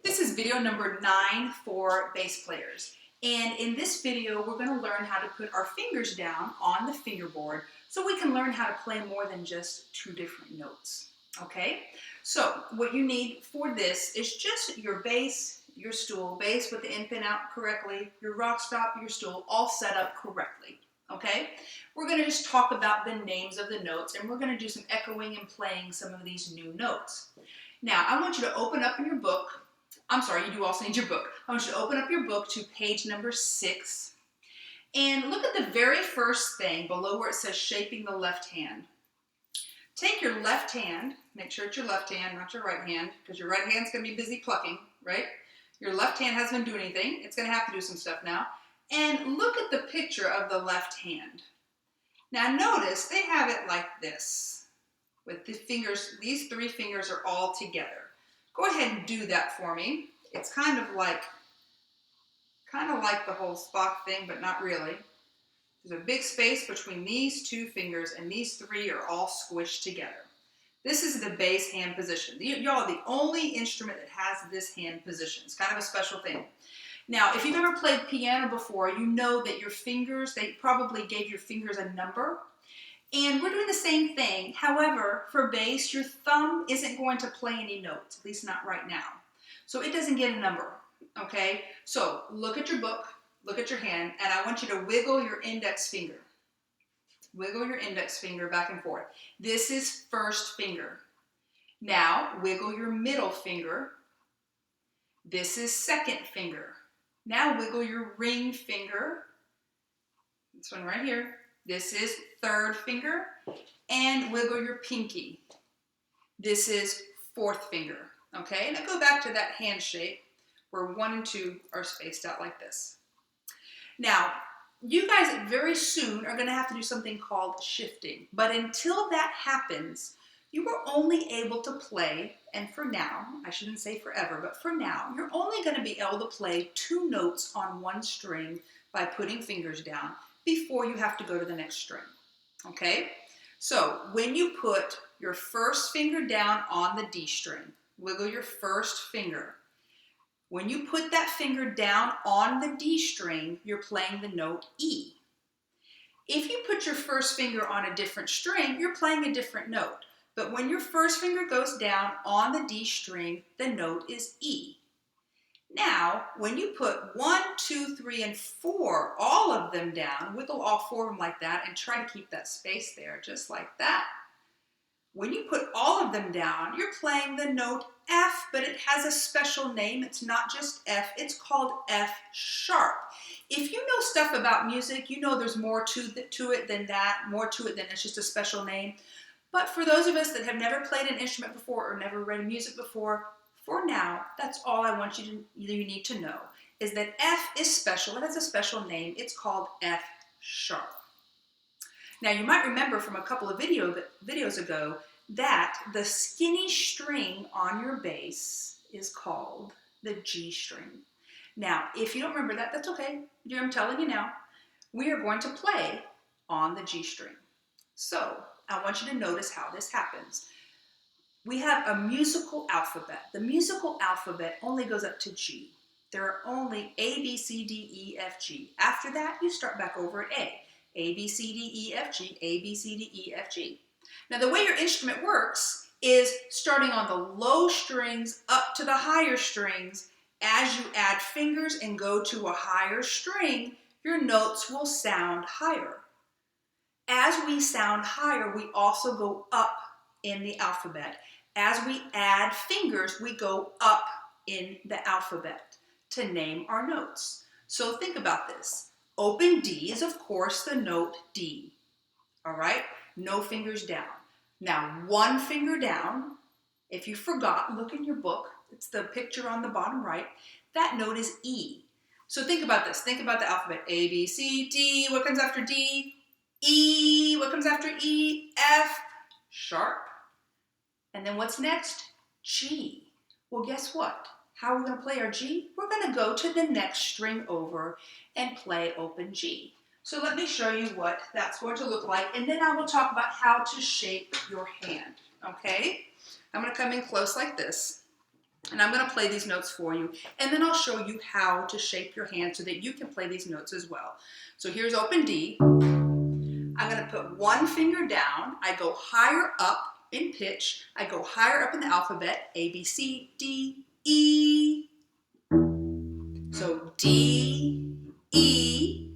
This is video number 9 for bass players. And in this video, we're going to learn how to put our fingers down on the fingerboard so we can learn how to play more than just 2 different notes. Okay? So what you need for this is just your bass, your stool, bass with the in pin out correctly, your rock stop, your stool, all set up correctly. Okay? We're going to just talk about the names of the notes, and we're going to do some echoing and playing some of these new notes. Now, I want you to open up in your book. I'm sorry, you do also need your book. I want you to open up your book to page number 6 and look at the very first thing below where it says shaping the left hand. Take your left hand, make sure it's your left hand, not your right hand, because your right hand's going to be busy plucking, right? Your left hand hasn't been doing anything. It's going to have to do some stuff now. And look at the picture of the left hand. Now notice they have it like this, with the fingers, these 3 fingers are all together. Go ahead and do that for me. It's kind of like the whole Spock thing, but not really. There's a big space between these 2 fingers, and these 3 are all squished together. This is the bass hand position. Y'all are the only instrument that has this hand position. It's kind of a special thing. Now, if you've ever played piano before, you know that your fingers, they probably gave your fingers a number. And we're doing the same thing. However, for bass, your thumb isn't going to play any notes, at least not right now. So it doesn't get a number, okay? So look at your book, look at your hand, and I want you to wiggle your index finger. Wiggle your index finger back and forth. This is first finger. Now, wiggle your middle finger. This is second finger. Now wiggle your ring finger. This one right here. This is third finger, and wiggle your pinky. This is fourth finger, okay? Now go back to that hand shape where 1 and 2 are spaced out like this. Now, you guys very soon are gonna have to do something called shifting, but until that happens, you are only able to play, and for now, I shouldn't say forever, but for now, you're only gonna be able to play 2 notes on 1 string by putting fingers down before you have to go to the next string, okay? So when you put your first finger down on the D string, wiggle your first finger. When you put that finger down on the D string, you're playing the note E. If you put your first finger on a different string, you're playing a different note. But when your first finger goes down on the D string, the note is E. Now, when you put 1, 2, 3, and 4, all of them down, wiggle all 4 of them like that, and try to keep that space there, just like that. When you put all of them down, you're playing the note F, but it has a special name. It's not just F, it's called F sharp. If you know stuff about music, you know there's more to it than that, more to it than it's just a special name. But for those of us that have never played an instrument before or never read music before, for now, that's all I want you need to know, is that F is special. It has a special name. It's called F sharp. Now, you might remember from a couple of videos ago that the skinny string on your bass is called the G string. Now, if you don't remember that, that's okay. I'm telling you now. We are going to play on the G string. So, I want you to notice how this happens. We have a musical alphabet. The musical alphabet only goes up to G. There are only A, B, C, D, E, F, G. After that, you start back over at A. A, B, C, D, E, F, G. A, B, C, D, E, F, G. Now, the way your instrument works is starting on the low strings up to the higher strings. As you add fingers and go to a higher string, your notes will sound higher. As we sound higher, we also go up in the alphabet. As we add fingers, we go up in the alphabet to name our notes. So think about this. Open D is, of course, the note D. All right? No fingers down. Now, 1 finger down. If you forgot, look in your book. It's the picture on the bottom right. That note is E. So think about this. Think about the alphabet. A, B, C, D. What comes after D? E. What comes after E? F. Sharp. And then what's next? G. Well, guess what? How are we going to play our G? We're going to go to the next string over and play open G. So let me show you what that's going to look like, and then I will talk about how to shape your hand, okay? I'm going to come in close like this. And I'm going to play these notes for you, and then I'll show you how to shape your hand so that you can play these notes as well. So here's open D. I'm going to put one finger down. I go higher up in pitch. I go higher up in the alphabet, A, B, C, D, E. So D, E,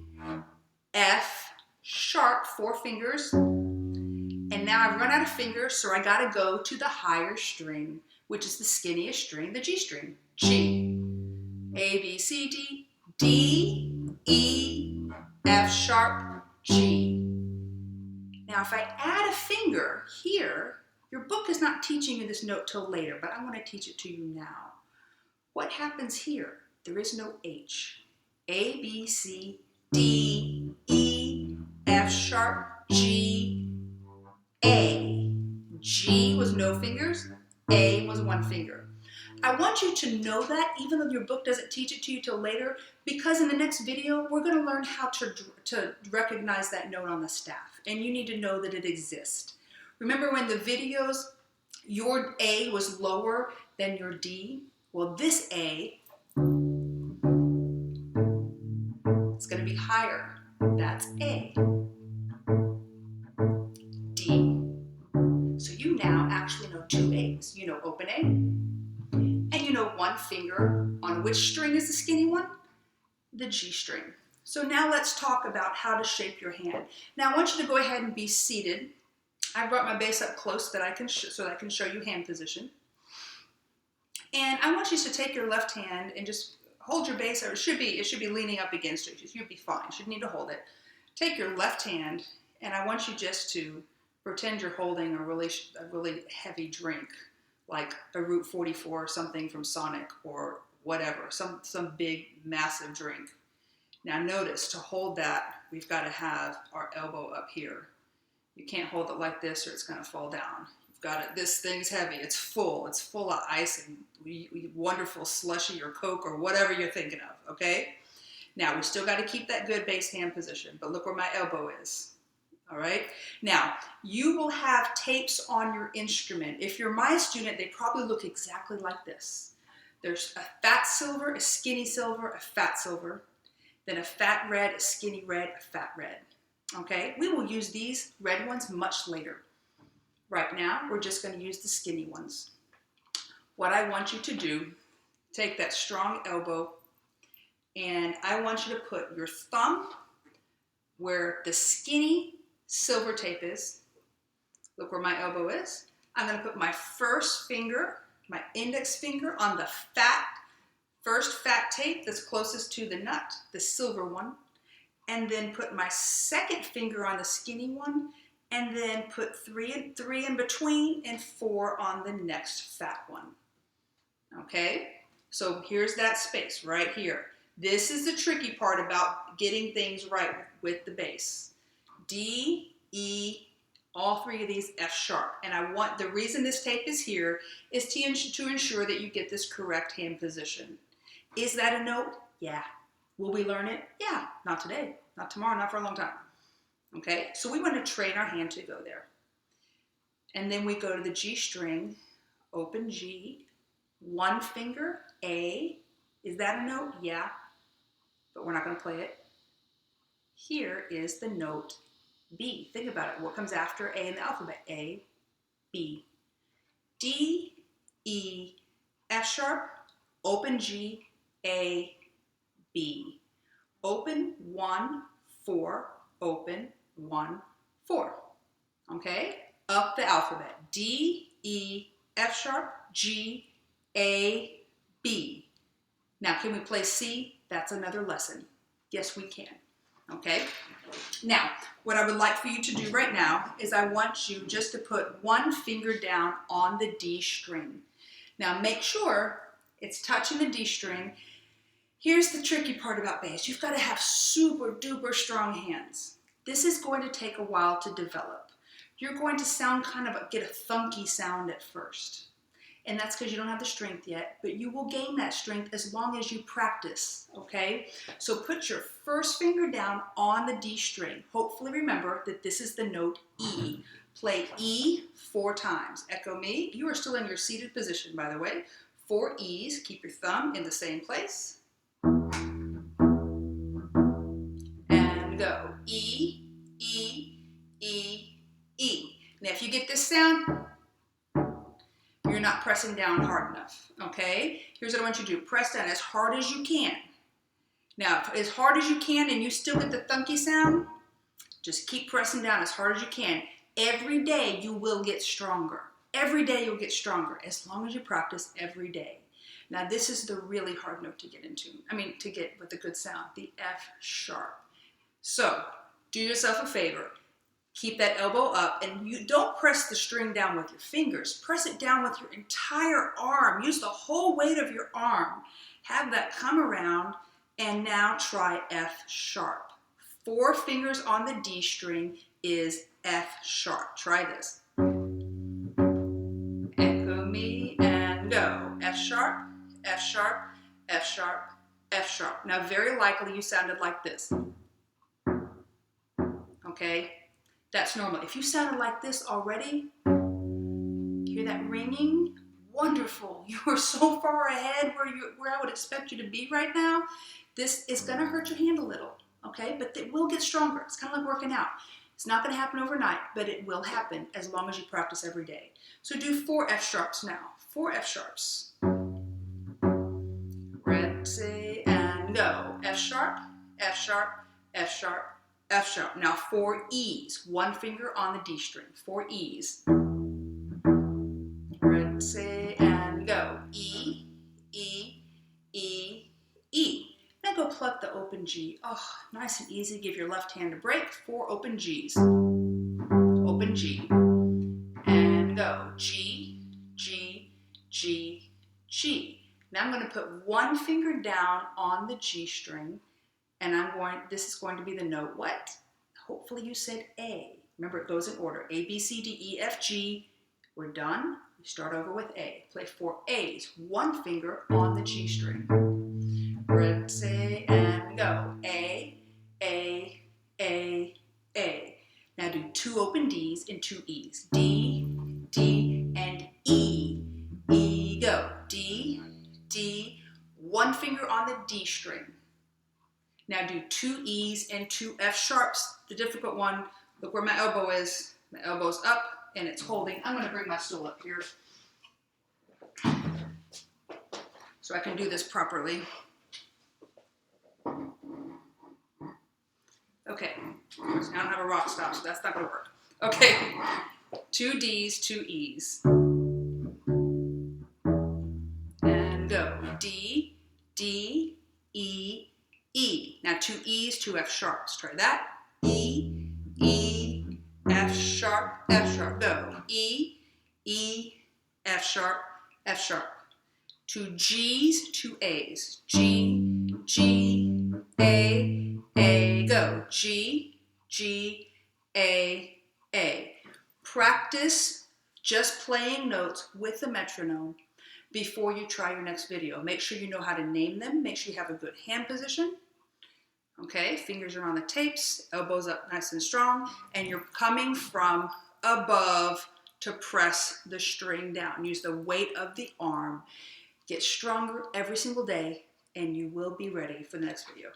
F, sharp, 4 fingers. And now I've run out of fingers, so I gotta go to the higher string, which is the skinniest string, the G string. G. A, B, C, D, D, E, F sharp, G. Now if I add a finger here, your book is not teaching you this note till later, but I'm gonna teach it to you now. What happens here? There is no H. A, B, C, D, E, F sharp, G, A. G was no fingers, A was 1 finger. I want you to know that even though your book doesn't teach it to you till later, because in the next video, we're going to learn how to recognize that note on the staff, and you need to know that it exists. Remember when the videos, your A was lower than your D? Well, this A is going to be higher. That's A. D. So you now actually know 2 A's. You know open A, and you know 1 finger on which string is the skinny one? The G string. So now let's talk about how to shape your hand. Now I want you to go ahead and be seated. I brought my base up close so that I can show you hand position. And I want you to take your left hand and just hold your base, or it should be leaning up against it. You'll be fine. You shouldn't need to hold it. Take your left hand, and I want you just to pretend you're holding a really heavy drink, like a Route 44 or something from Sonic or whatever, some big, massive drink. Now notice, to hold that, we've got to have our elbow up here. You can't hold it like this or it's going to fall down. You've got it. This thing's heavy. It's full of ice and wonderful slushy or Coke or whatever you're thinking of, okay? Now, we still got to keep that good base hand position, but look where my elbow is. All right. Now, you will have tapes on your instrument. If you're my student, they probably look exactly like this. There's a fat silver, a skinny silver, a fat silver, then a fat red, a skinny red, a fat red. Okay. We will use these red ones much later. Right now, we're just going to use the skinny ones. What I want you to do, take that strong elbow, and I want you to put your thumb where the skinny silver tape is. Look where my elbow is. I'm going to put my first finger, my index finger, on the first fat tape that's closest to the nut, the silver one, and then put my second finger on the skinny one, and then put three in between and 4 on the next fat one. Okay? So here's that space right here. This is the tricky part about getting things right with the bass. D, E, all 3 of these, F sharp. And the reason this tape is here is to ensure that you get this correct hand position. Is that a note? Yeah. Will we learn it? Yeah. Not today, not tomorrow, not for a long time. Okay, so we want to train our hand to go there. And then we go to the G string, open G, 1 finger, A. Is that a note? Yeah, but we're not going to play it. Here is the note B. Think about it. What comes after A in the alphabet? A, B. D, E, F sharp, open G, A, B. Open 1, 4, open 1, 4. Okay? Up the alphabet. D, E, F sharp, G, A, B. Now, can we play C? That's another lesson. Yes, we can. Okay? Now, what I would like for you to do right now is I want you just to put 1 finger down on the D string. Now, make sure it's touching the D string. Here's the tricky part about bass. You've got to have super duper strong hands. This is going to take a while to develop. You're going to get a thunky sound at first. And that's because you don't have the strength yet, but you will gain that strength as long as you practice, okay? So put your first finger down on the D string. Hopefully remember that this is the note E. Play E 4 times. Echo me. You are still in your seated position, by the way. 4 E's. Keep your thumb in the same place. And go. E, E, E, E. Now if you get this sound, you're not pressing down hard enough, okay? Here's what I want you to do. Press down as hard as you can. Now, as hard as you can and you still get the thunky sound, just keep pressing down as hard as you can. Every day you will get stronger. Every day you'll get stronger as long as you practice every day. Now this is the really hard note to get into. To get with a good sound, the F sharp. So, do yourself a favor. Keep that elbow up and you don't press the string down with your fingers. Press it down with your entire arm. Use the whole weight of your arm. Have that come around and now try F sharp. 4 fingers on the D string is F sharp. Try this. Echo me and go. F sharp, F sharp, F sharp, F sharp. Now very likely you sounded like this. Okay? That's normal. If you sounded like this already, hear that ringing? Wonderful. You are so far ahead where I would expect you to be right now. This is going to hurt your hand a little, okay? But it will get stronger. It's kind of like working out. It's not going to happen overnight, but it will happen as long as you practice every day. So do 4 F sharps now. 4 F sharps. Ready and go. F sharp, F sharp, F sharp, F sharp. Now 4 E's. 1 finger on the D string. 4 E's. Ready and go. E, E, E, E. Now go pluck the open G. Oh, nice and easy. Give your left hand a break. 4 open G's. Open G. And go. G, G, G, G. Now I'm going to put 1 finger down on the G string. And this is going to be the note what? Hopefully you said A. Remember it goes in order. A, B, C, D, E, F, G. We're done. We start over with A. Play 4 A's. 1 finger on the G string. Ready and go. A, A, A, A. Now do 2 open D's and 2 E's. D, D, and E. E, go. D, D. 1 finger on the D string. Now do 2 E's and 2 F sharps. The difficult one, look where my elbow is. My elbow's up and it's holding. I'm going to bring my stool up here so I can do this properly. Okay, I don't have a rock stop, so that's not going to work. Okay, 2 D's, 2 E's. And go. D, D, E, E. Now 2 E's, 2 F sharps. Try that. E, E, F sharp, F sharp. Go. E, E, F sharp, F sharp. 2 G's, 2 A's. G, G, A, A. Go. G, G, A, A. Practice just playing notes with the metronome before you try your next video. Make sure you know how to name them. Make sure you have a good hand position. Okay, fingers are on the tapes, elbows up nice and strong, and you're coming from above to press the string down. Use the weight of the arm. Get stronger every single day, and you will be ready for the next video.